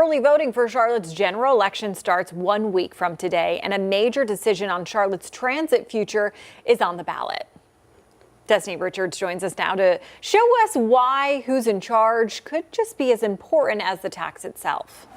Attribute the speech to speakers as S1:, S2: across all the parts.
S1: Early voting for Charlotte's general election starts 1 week from today, and a major decision on Charlotte's transit future is on the ballot. Destiny Richards joins us now to show us why who's in charge could just be as important as the tax itself.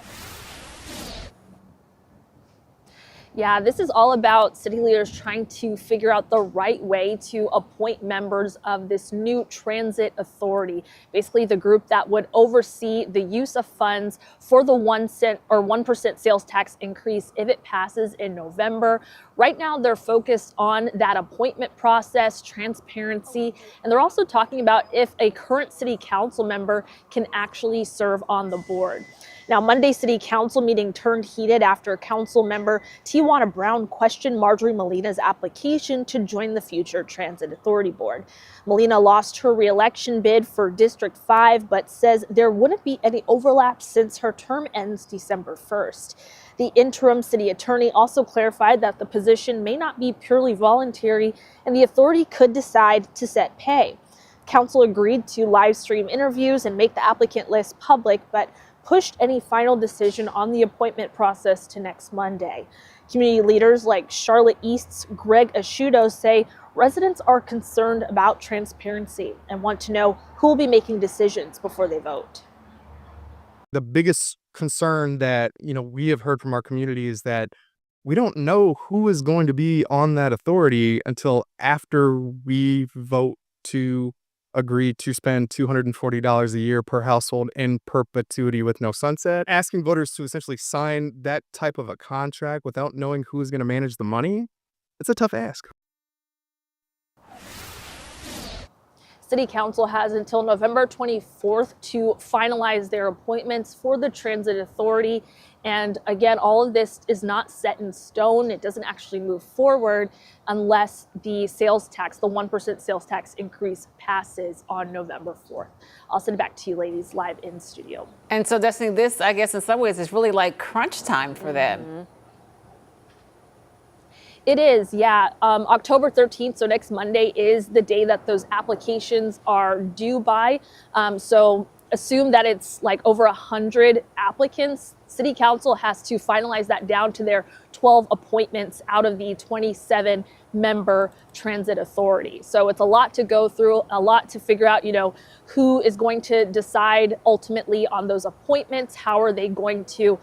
S2: Yeah, this is all about city leaders trying to figure out the right way to appoint members of this new transit authority, basically the group that would oversee the use of funds for the 1 cent or 1% sales tax increase if it passes in November. Right now, they're focused on that appointment process, transparency, and they're also talking about if a current city council member can actually serve on the board. Now, Monday's city council meeting turned heated after council member Tiawana Brown questioned Marjorie Molina's application to join the future Transit Authority Board. Molina lost her reelection bid for District 5, but says there wouldn't be any overlap since her term ends December 1st. The interim city attorney also clarified that the position may not be purely voluntary and the authority could decide to set pay. Council agreed to live stream interviews and make the applicant list public, but pushed any final decision on the appointment process to next Monday. Community leaders like Charlotte East's Greg Asciuto say residents are concerned about transparency and want to know who will be making decisions before they vote.
S3: The biggest concern that, we have heard from our community is that we don't know who is going to be on that authority until after we vote to agree to spend $240 a year per household in perpetuity with no sunset. Asking voters to essentially sign that type of a contract without knowing who is going to manage the money, it's a tough ask.
S2: City Council has until November 24th to finalize their appointments for the Transit Authority. And again, all of this is not set in stone. It doesn't actually move forward unless the sales tax, the 1% sales tax increase passes on November 4th. I'll send it back to you ladies live in studio.
S4: And so Destiny, this, I guess in some ways is really like crunch time for them.
S2: It is, yeah. October 13th, so next Monday, is the day that those applications are due by. So assume that it's like over 100 applicants. City Council has to finalize that down to their 12 appointments out of the 27 member transit authority. So it's a lot to go through, a lot to figure out, who is going to decide ultimately on those appointments. How are they going to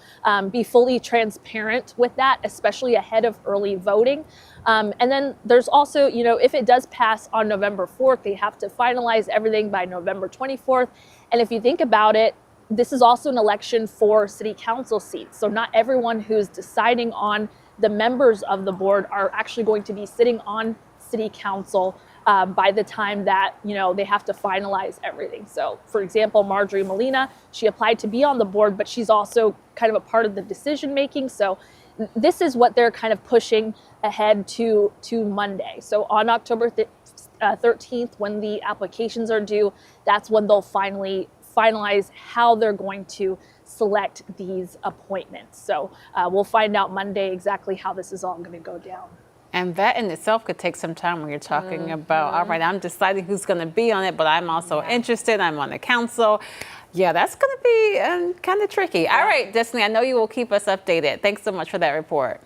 S2: be fully transparent with that, especially ahead of early voting? And then there's also, if it does pass on November 4th, they have to finalize everything by November 24th. And if you think about it, this is also an election for city council seats. So not everyone who's deciding on the members of the board are actually going to be sitting on city council by the time that, they have to finalize everything. So for example, Marjorie Molina, she applied to be on the board, but she's also kind of a part of the decision making. So this is what they're kind of pushing ahead to Monday. So on October 13th, when the applications are due, that's when they'll finally finalize how they're going to select these appointments. So we'll find out Monday exactly how this is all going to go down.
S4: And that in itself could take some time when you're talking about, all right, I'm deciding who's going to be on it, but I'm also interested. I'm on the council. Yeah, that's going to be kind of tricky. All right, Destiny, I know you will keep us updated. Thanks so much for that report.